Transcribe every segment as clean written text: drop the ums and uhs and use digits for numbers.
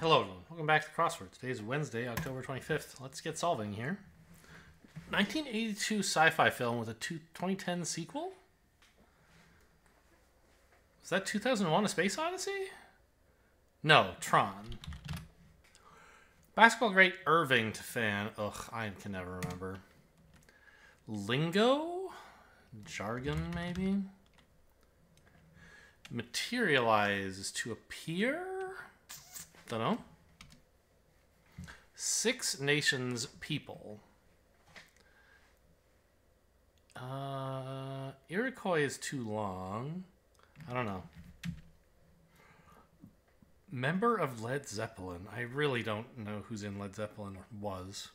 Hello everyone, welcome back to Crossword. Today is Wednesday, October 25th. Let's get solving here. 1982 sci-fi film with a 2010 sequel? Is that 2001 A Space Odyssey? No, Tron. Basketball great Irving to fan. Ugh, I can never remember. Lingo? Jargon, maybe? Materialize is to appear? Don't know. Six Nations people. Iroquois is too long. I don't know. Member of Led Zeppelin. I really don't know who's in Led Zeppelin or was.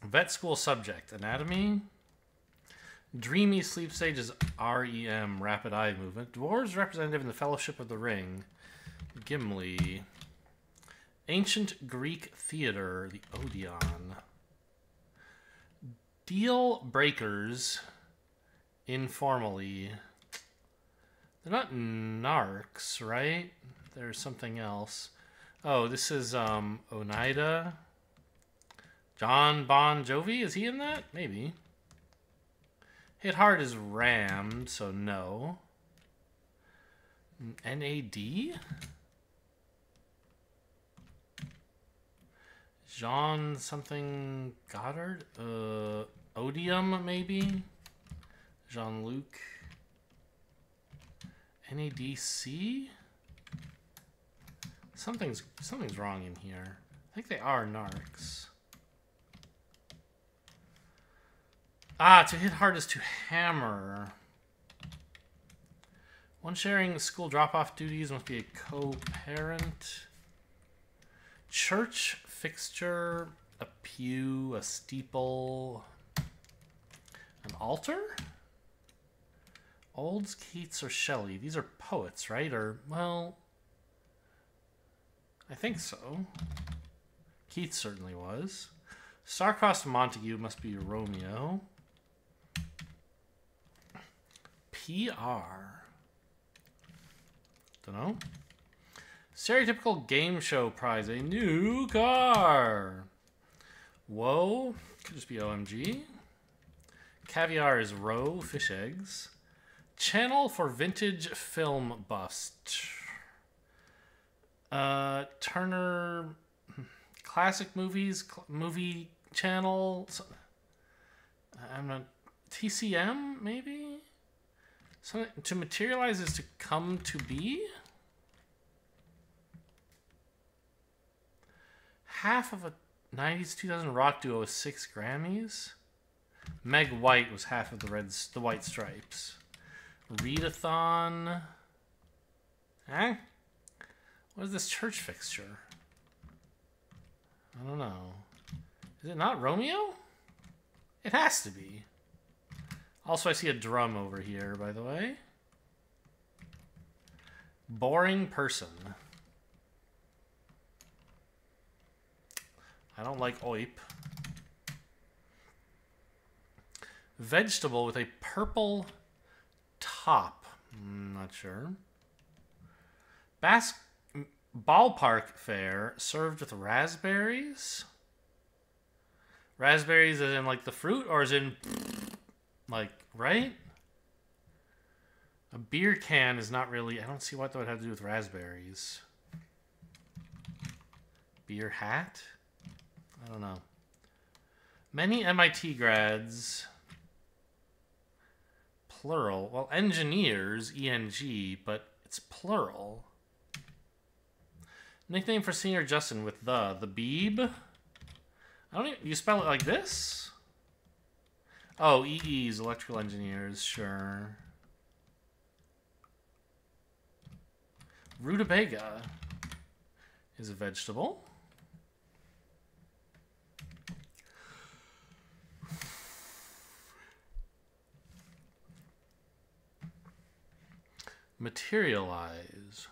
Vet school subject. Anatomy. Dreamy sleep stage is REM, rapid eye movement. Dwarves representative in the Fellowship of the Ring. Gimli. Ancient Greek theater, the Odeon. Deal breakers, informally. They're not narcs, right? There's something else. Oh, this is Oneida. John Bon Jovi, is he in that? Maybe. Hit hard is rammed, so no. NAD? Jean something Goddard? Odium, maybe? Jean-Luc? NADC? Something's wrong in here. I think they are narcs. Ah, to hit hard is to hammer. One sharing school drop-off duties must be a co-parent. Church fixture, a pew, a steeple, an altar? Olds, Keats, or Shelley. These are poets, right? Or, well, I think so. Keats certainly was. Star-crossed Montague must be Romeo. PR. Don't know. Stereotypical game show prize. A new car. Whoa. Could just be OMG. Caviar is roe. Fish eggs. Channel for vintage film bust. Turner. Classic movies. Movie channel. I'm not. TCM, maybe? Something to materialize is to come to be? Half of a 90s 2000 rock duo with 6 Grammys. Meg White was half of the White Stripes. Readathon. Huh? What is this church fixture? I don't know. Is it not Romeo? It has to be. Also, I see a drum over here, by the way. Boring person. I don't like oip. Vegetable with a purple top. Not sure. Ballpark fare served with raspberries. Raspberries as in like the fruit, or as in like, right? A beer can is not really... I don't see what that would have to do with raspberries. Beer hat? I don't know. Many MIT grads... Plural. Well, engineers, ENG, but it's plural. Nickname for Senior Justin with the Beeb? I don't even... You spell it like this? Oh, EEs, electrical engineers, sure. Rutabaga is a vegetable. Materialize.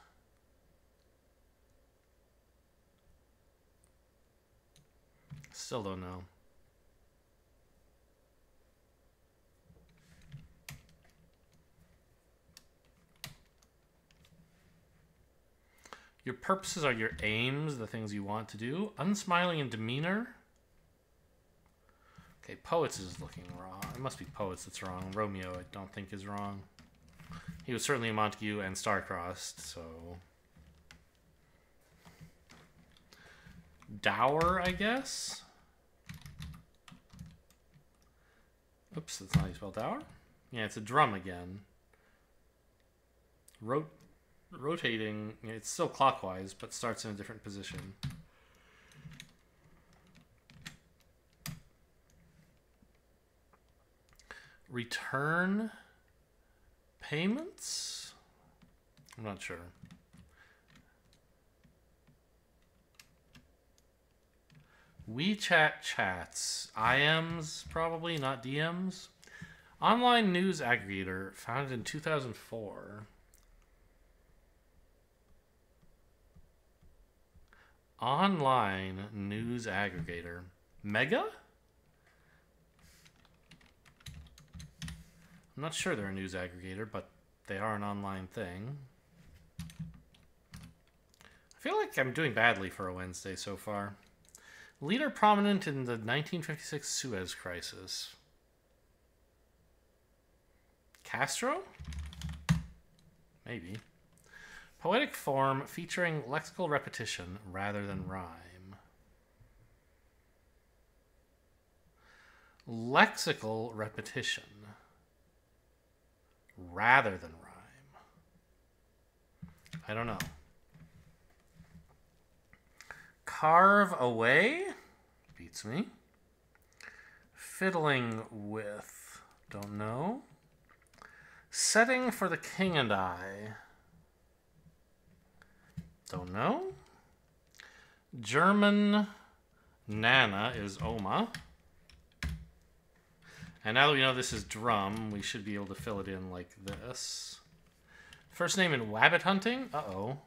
Still don't know. Your purposes are your aims, the things you want to do. Unsmiling in demeanor. Okay, poets is looking wrong. It must be poets that's wrong. Romeo, I don't think, is wrong. He was certainly a Montague and star-crossed, so... Dower, I guess? Oops, that's not how you spell dower. Yeah, it's a drum again. Rotating, it's still clockwise, but starts in a different position. Return payments? I'm not sure. WeChat chats. IMs, probably, not DMs. Online news aggregator, founded in 2004. Online news aggregator. Mega? I'm not sure they're a news aggregator, but they are an online thing. I feel like I'm doing badly for a Wednesday so far. Leader prominent in the 1956 Suez Crisis. Castro? Maybe. Poetic form featuring lexical repetition rather than rhyme. Lexical repetition rather than rhyme. I don't know. Carve away? Beats me. Fiddling with? Don't know. Setting for the king and I? Don't know. German Nana is Oma. And now that we know this is drum, we should be able to fill it in like this. First name in wabbit hunting? Uh-oh.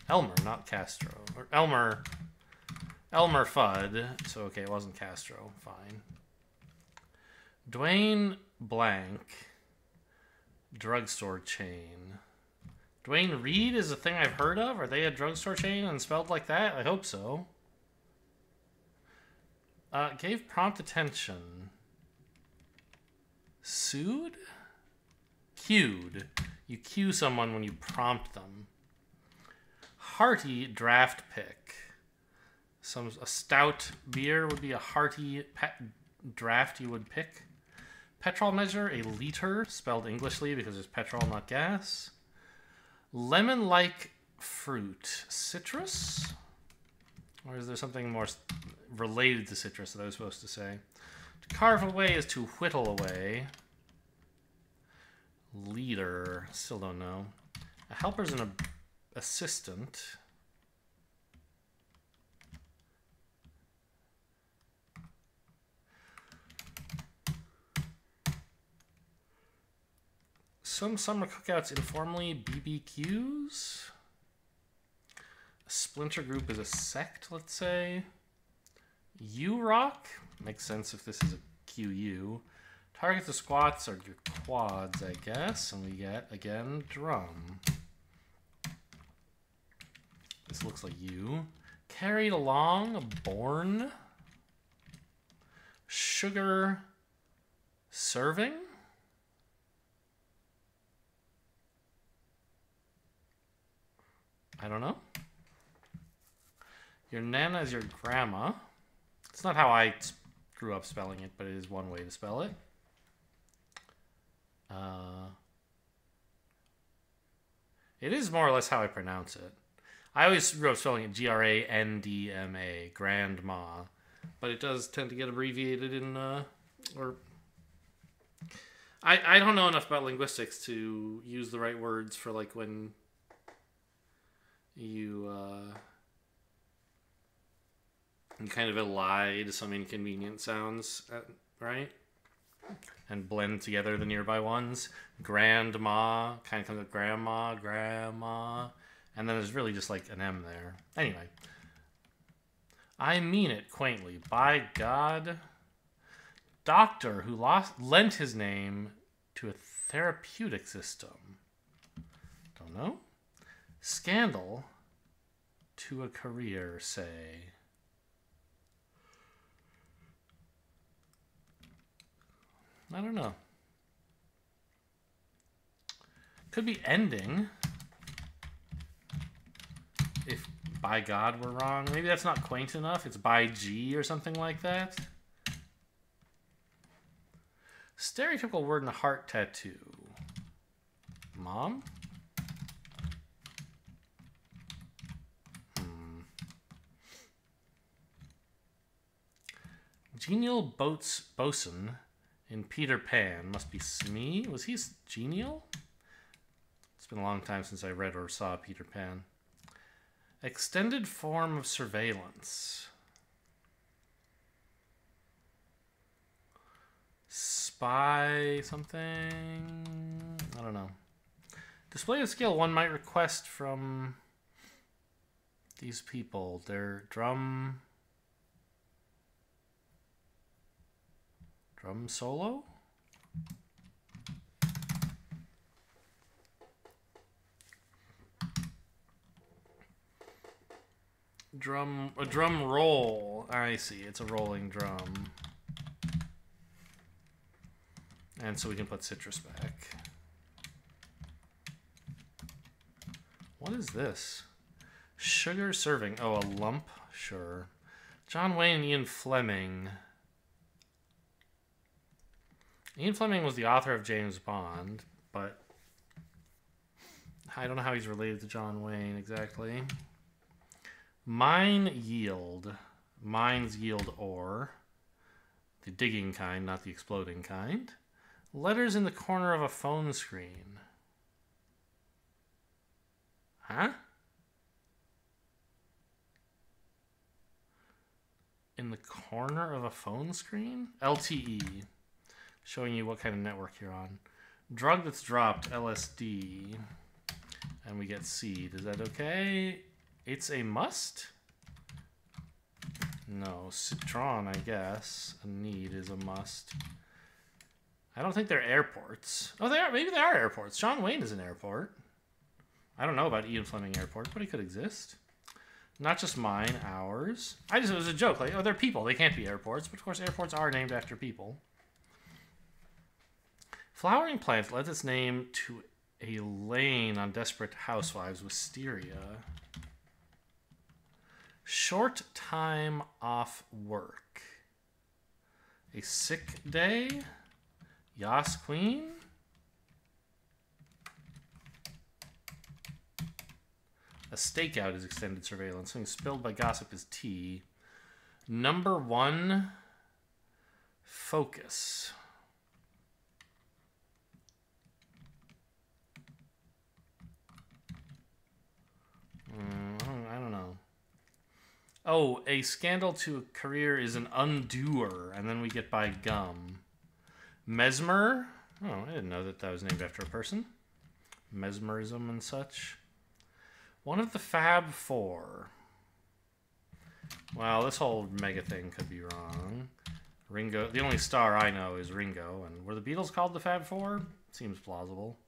Elmer, not Castro. Or Elmer Fudd. So, okay, it wasn't Castro. Fine. Dwayne Blank. Drugstore chain. Dwayne Reed is a thing I've heard of? Are they a drugstore chain and spelled like that? I hope so. Gave prompt attention. Sued? Cued. You cue someone when you prompt them. Hearty draft pick. A stout beer would be a hearty draft you would pick. Petrol measure, a liter, spelled Englishly because it's petrol, not gas. Lemon-like fruit. Citrus? Or is there something more related to citrus that I was supposed to say? To carve away is to whittle away. Leader. Still don't know. A helper's an assistant. Some summer cookouts informally BBQs. A splinter group is a sect, let's say. U-Rock. Makes sense if this is a QU. Target the squats or your quads, I guess. And we get, again, drum. This looks like you. Carried along, born. Sugar serving. I don't know. Your nana is your grandma. It's not how I grew up spelling it, but it is one way to spell it. It is more or less how I pronounce it. I always grew up spelling it Grandma, grandma. But it does tend to get abbreviated in, or... I don't know enough about linguistics to use the right words for, like, when you kind of elide some inconvenient sounds, right? And blend together the nearby ones. Grandma kind of comes with grandma, and then there's really just like an M there. Anyway. I mean it quaintly. By God. Doctor who lent his name to a therapeutic system. Don't know. Scandal. to a career, say. I don't know. Could be ending. If by God we're wrong. Maybe that's not quaint enough. It's by G or something like that. Stereotypical word in a heart tattoo. Mom? Genial bosun in Peter Pan. Must be Smee? Was he genial? It's been a long time since I read or saw Peter Pan. Extended form of surveillance. Spy something? I don't know. Display of skill one might request from these people. Their drum solo? A drum roll. I see. It's a rolling drum. And so we can put citrus back. What is this? Sugar serving. Oh, a lump? Sure. John Wayne and Ian Fleming. Ian Fleming was the author of James Bond, but I don't know how he's related to John Wayne exactly. Mine yield. Mines yield ore. The digging kind, not the exploding kind. Letters in the corner of a phone screen. Huh? In the corner of a phone screen? LTE. Showing you what kind of network you're on. Drug that's dropped, LSD. And we get seed. Is that okay? It's a must? No. Citron, I guess. A need is a must. I don't think they're airports. Oh, they are. Maybe they are airports. John Wayne is an airport. I don't know about Ian Fleming Airport, but it could exist. Not just mine, ours. It was a joke. Like, oh, they're people. They can't be airports. But of course, airports are named after people. Flowering plant lends its name to a lane on Desperate Housewives, Wisteria. Short time off work. A sick day. Yas Queen. A stakeout is extended surveillance. Something spilled by gossip is tea. Number one. Focus. I don't know. Oh, a scandal to a career is an undoer, and then we get by gum. Mesmer? Oh, I didn't know that was named after a person. Mesmerism and such. One of the Fab Four. Well, this whole mega thing could be wrong. Ringo. The only star I know is Ringo. And were the Beatles called the Fab Four? Seems plausible.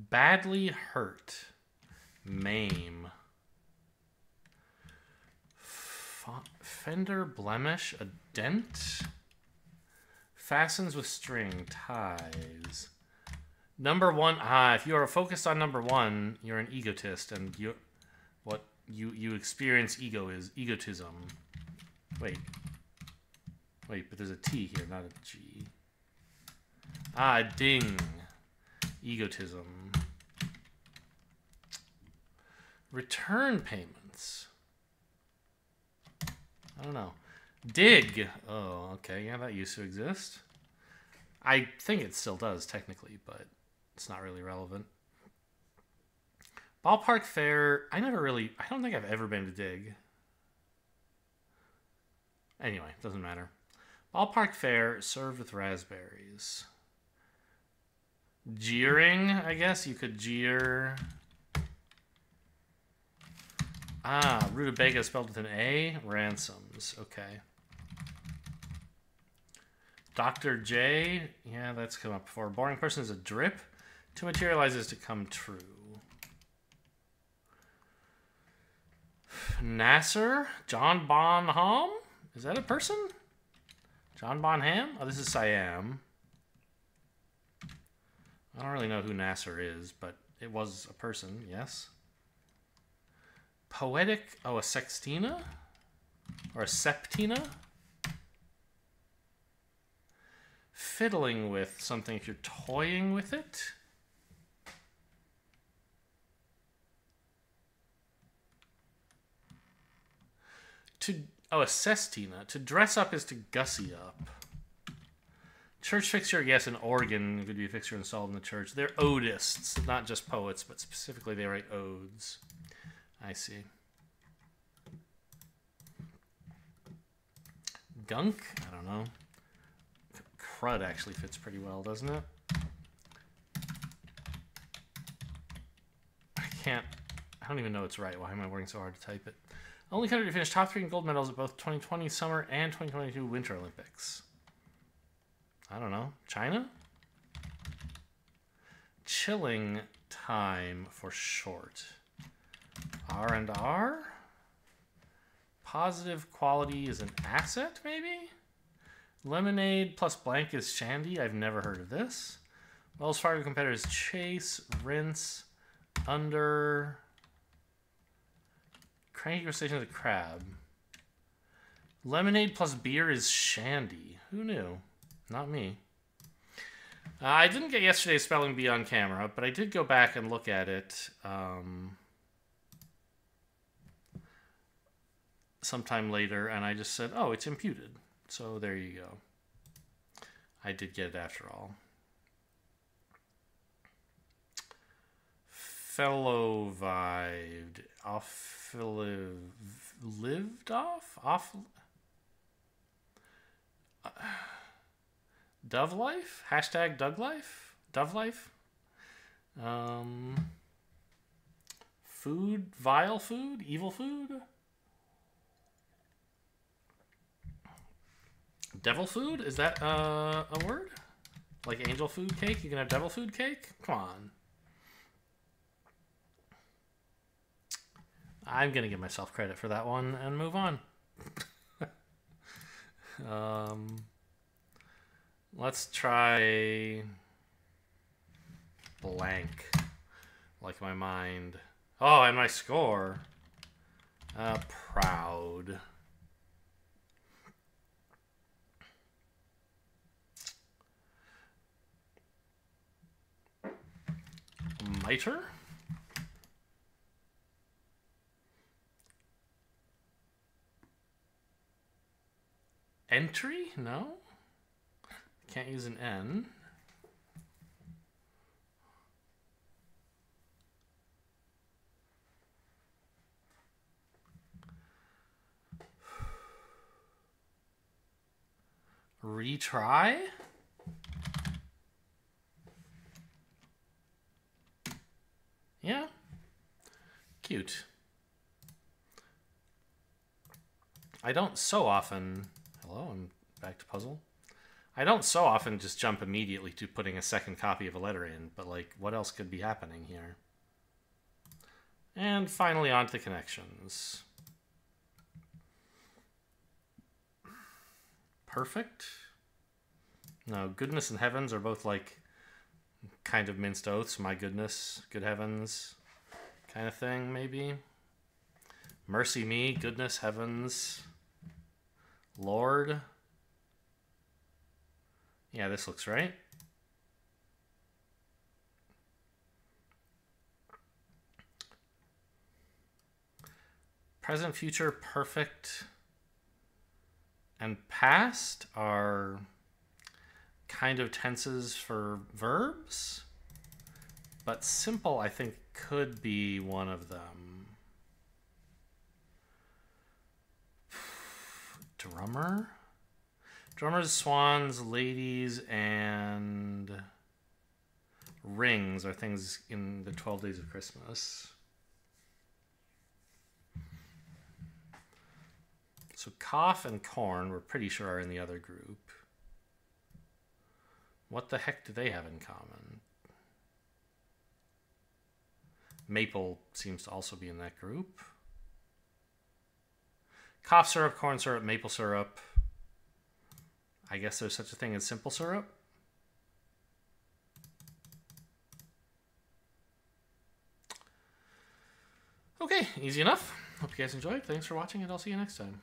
Badly hurt. Maim. Fender blemish. A dent. Fastens with string. Ties. Number one. If you are focused on number one, you're an egotist, and what you experience egotism. Wait, but there's a T here, not a G. Ding. Egotism. Return payments. I don't know. Dig. Oh, okay. Yeah, that used to exist. I think it still does, technically, but it's not really relevant. Ballpark Fair. I don't think I've ever been to Dig. Anyway, doesn't matter. Ballpark Fair served with raspberries. Jeering, I guess. You could jeer. Rutabaga spelled with an A. Ransoms. Okay. Dr. J. Yeah, that's come up before. Boring person is a drip. To materialize is to come true. Nasser? John Bonham? Is that a person? John Bonham? Oh, this is Siam. I don't really know who Nasser is, but it was a person, yes. Poetic. Oh, a sextina? Or a septina? Fiddling with something if you're toying with it. A sestina. To dress up is to gussy up. Church fixture, yes, an organ could be a fixture installed in the church. They're odists, not just poets, but specifically they write odes. I see. Gunk? I don't know. Crud actually fits pretty well, doesn't it? I don't even know it's right. Why am I working so hard to type it? Only country to finish top 3 in gold medals at both 2020 Summer and 2022 Winter Olympics. I don't know. China? Chilling time for short. R&R? Positive quality is an asset, maybe? Lemonade plus blank is shandy. I've never heard of this. Wells Fargo competitors Chase, Rinse, Under... Cranky Crustacean is a crab. Lemonade plus beer is shandy. Who knew? Not me. I didn't get yesterday's spelling bee on camera, but I did go back and look at it sometime later, and I just said, oh, it's imputed. So there you go. I did get it after all. Fellow vibed. Lived off? Dove life? Hashtag Doug life? Dove life? Food? Vile food? Evil food? Devil food? Is that a word? Like angel food cake? You can have devil food cake? Come on. I'm going to give myself credit for that one and move on. Let's try blank. Like my mind. Oh, and my score. Proud. Miter. Entry? No? Can't use an N. Retry? Yeah. Cute. I don't so often... Hello, I'm back to puzzle. I don't so often just jump immediately to putting a second copy of a letter in, but like, what else could be happening here? And finally on to connections. Perfect. No, goodness and heavens are both like kind of minced oaths. My goodness, good heavens kind of thing, maybe. Mercy me, goodness, heavens. Lord. Yeah, this looks right. Present, future, perfect, and past are kind of tenses for verbs, but simple, I think, could be one of them. Drummer? Drummers, swans, ladies, and rings are things in the 12 Days of Christmas. So cough and corn, we're pretty sure are in the other group. What the heck do they have in common? Maple seems to also be in that group. Cough syrup, corn syrup, maple syrup. I guess there's such a thing as simple syrup. Okay, easy enough. Hope you guys enjoyed. Thanks for watching, and I'll see you next time.